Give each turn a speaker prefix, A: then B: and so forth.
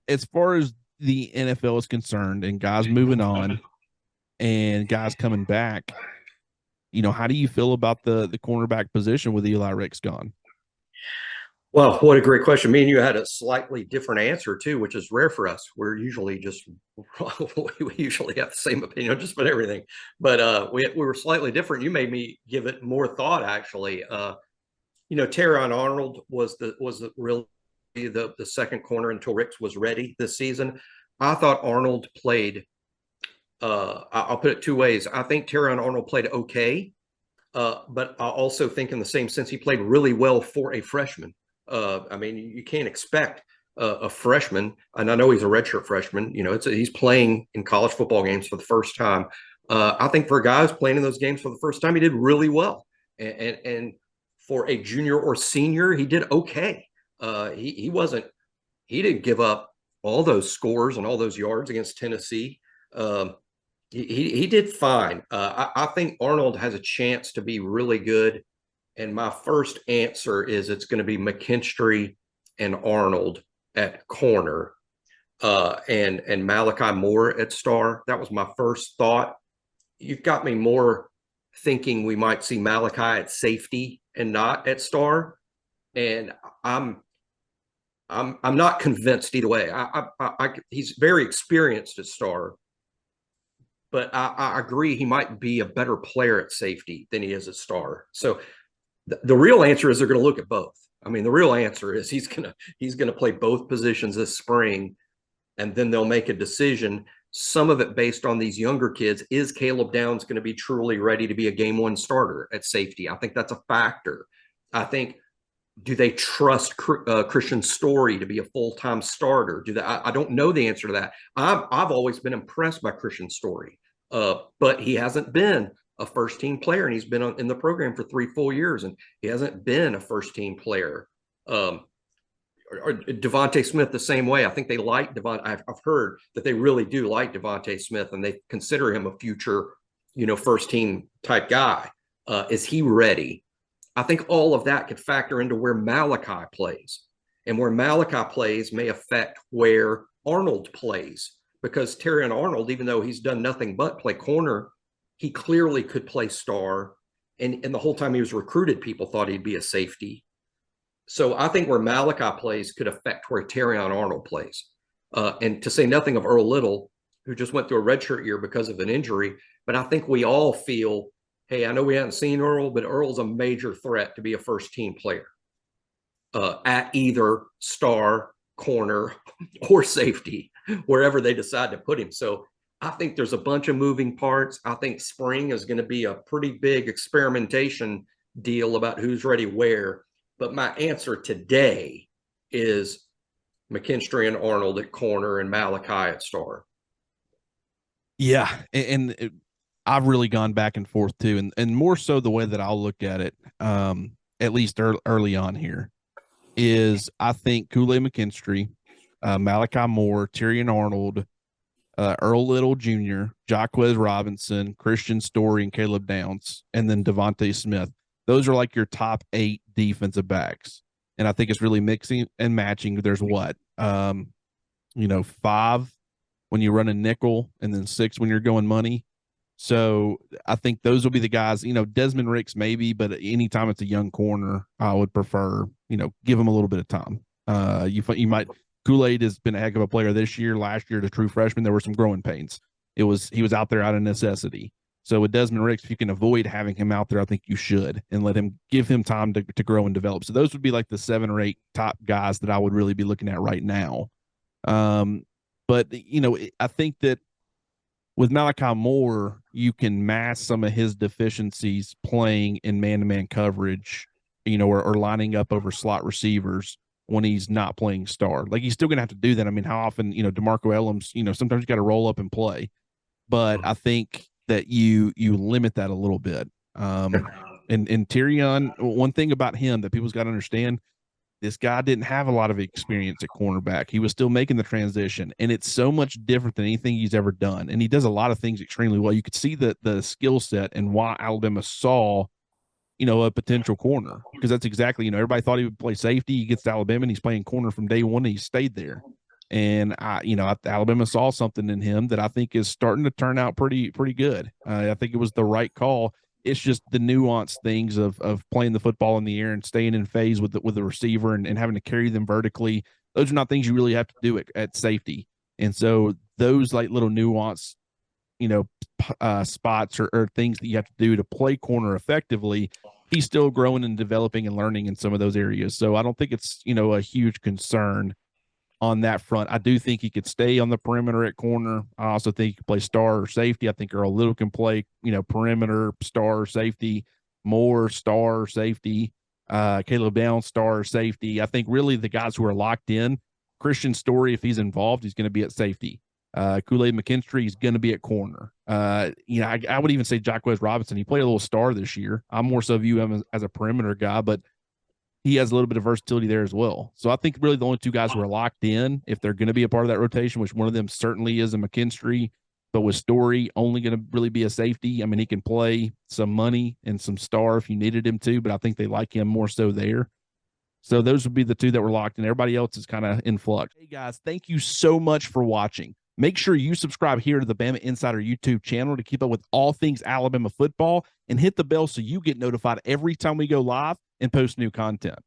A: as far as the NFL is concerned and guys moving on and guys coming back, how do you feel about the cornerback position with Eli Ricks gone?
B: Well, what a great question. Me and you had a slightly different answer too, which is rare for us. We're usually just we usually have the same opinion just about everything, but we were slightly different. You made me give it more thought actually. Terrion Arnold was really the second corner until Ricks was ready this season. I thought Arnold played. I'll put it two ways. I think Terrion Arnold played okay, but I also think in the same sense he played really well for a freshman. I mean, you can't expect a freshman, and I know he's a redshirt freshman. He's playing in college football games for the first time. I think for a guy who's playing in those games for the first time, he did really well. And for a junior or senior, he did okay. He wasn't. He didn't give up all those scores and all those yards against Tennessee. Um, he did fine. I think Arnold has a chance to be really good. And my first answer is it's going to be McKinstry and Arnold at corner, and Malachi Moore at star. That was my first thought. You've got me more thinking we might see Malachi at safety and not at star, and I'm not convinced either way. He's very experienced at star, but I agree he might be a better player at safety than he is at star. So the real answer is they're going to look at both. I mean, the real answer is he's gonna play both positions this spring, and then they'll make a decision. Some of it based on these younger kids. Is Caleb Downs going to be truly ready to be a game one starter at safety? I think that's a factor. I think, do they trust Christian Story to be a full-time starter? Do they? I don't know the answer to that. I've always been impressed by Christian Story, but he hasn't been a first team player, and he's been in the program for 3 full years, and he hasn't been a first team player. Or Devontae Smith the same way. I think they like Devon. I've heard that they really do like Devontae Smith, and they consider him a future, first team type guy. Is he ready? I think all of that could factor into where Malachi plays, and where Malachi plays may affect where Arnold plays, because Terrion Arnold, even though he's done nothing but play corner, he clearly could play star. And the whole time he was recruited, people thought he'd be a safety. So I think where Malachi plays could affect where Terrion Arnold plays. And to say nothing of Earl Little, who just went through a redshirt year because of an injury. But I think we all feel, hey, I know we haven't seen Earl, but Earl's a major threat to be a first team player at either star, corner, or safety, wherever they decide to put him. So I think there's a bunch of moving parts. I think spring is going to be a pretty big experimentation deal about who's ready where. But my answer today is McKinstry and Arnold at corner and Malachi at star.
A: Yeah, and I've really gone back and forth too, and more so the way that I'll look at it, at least early on here, is I think Kool-Aid McKinstry, Malachi Moore, Terrion Arnold, Earl Little Jr., Jaquez Robinson, Christian Story, and Caleb Downs, and then Devontae Smith. Those are like your top 8 defensive backs. And I think it's really mixing and matching. There's what? 5 when you run a nickel, and then 6 when you're going money. So I think those will be the guys, Desmond Ricks maybe, but anytime it's a young corner, I would prefer, give him a little bit of time. You might Kool-Aid has been a heck of a player this year. Last year, the true freshman, there were some growing pains. He was out there out of necessity. So with Desmond Ricks, if you can avoid having him out there, I think you should, and give him time to grow and develop. So those would be like the 7 or 8 top guys that I would really be looking at right now. But I think that with Malachi Moore, you can mask some of his deficiencies playing in man-to-man coverage, or lining up over slot receivers when he's not playing star. Like, he's still going to have to do that. I mean, how often, DeMarco Ellams, sometimes you got to roll up and play. But I think that you limit that a little bit. And Terrion, one thing about him that people's got to understand, this guy didn't have a lot of experience at cornerback. He was still making the transition, and it's so much different than anything he's ever done. And he does a lot of things extremely well. You could see the skill set and why Alabama saw, a potential corner, because that's exactly, everybody thought he would play safety. He gets to Alabama and he's playing corner from day one, and he stayed there. And Alabama saw something in him that I think is starting to turn out pretty good. I think it was the right call. It's just the nuanced things of playing the football in the air and staying in phase with the receiver and having to carry them vertically. Those are not things you really have to do at safety. And so those like little nuance, spots or things that you have to do to play corner effectively, he's still growing and developing and learning in some of those areas. So I don't think it's, a huge concern on that front. I do think he could stay on the perimeter at corner. I also think he could play star or safety. I think Earl Little can play, perimeter, star or safety, Moore, star or safety, Caleb Downs, star or safety. I think really the guys who are locked in, Christian Story, if he's involved, he's going to be at safety. Kool-Aid McKinstry is going to be at corner. I would even say Jacquez Robinson. He played a little star this year. I more so view him as a perimeter guy, but he has a little bit of versatility there as well. So I think really the only two guys who are locked in, if they're going to be a part of that rotation, which one of them certainly is a McKinstry, but with Story only going to really be a safety. I mean, he can play some money and some star if you needed him to, but I think they like him more so there. So those would be the two that were locked in. Everybody else is kind of in flux. Hey guys, thank you so much for watching. Make sure you subscribe here to the Bama Insider YouTube channel to keep up with all things Alabama football and hit the bell so you get notified every time we go live and post new content.